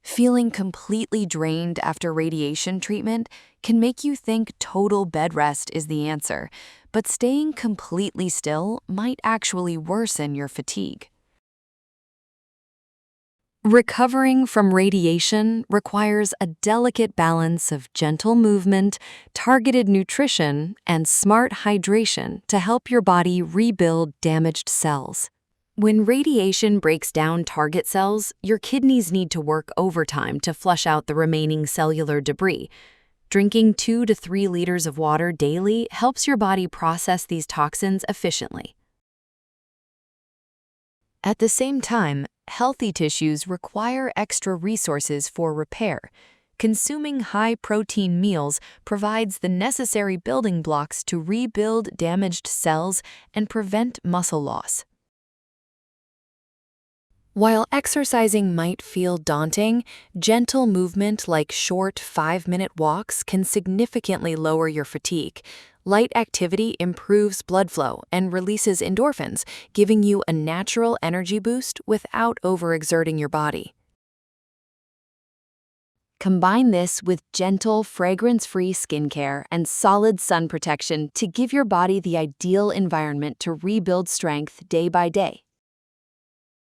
Feeling completely drained after radiation treatment can make you think total bed rest is the answer, but staying completely still might actually worsen your fatigue. Recovering from radiation requires a delicate balance of gentle movement, targeted nutrition, and smart hydration to help your body rebuild damaged cells. When radiation breaks down target cells, your kidneys need to work overtime to flush out the remaining cellular debris. Drinking 2 to 3 liters of water daily helps your body process these toxins efficiently. At the same time, healthy tissues require extra resources for repair. Consuming high-protein meals provides the necessary building blocks to rebuild damaged cells and prevent muscle loss. While exercising might feel daunting, gentle movement like short 5-minute walks can significantly lower your fatigue. Light activity improves blood flow and releases endorphins, giving you a natural energy boost without overexerting your body. Combine this with gentle, fragrance-free skincare and solid sun protection to give your body the ideal environment to rebuild strength day by day.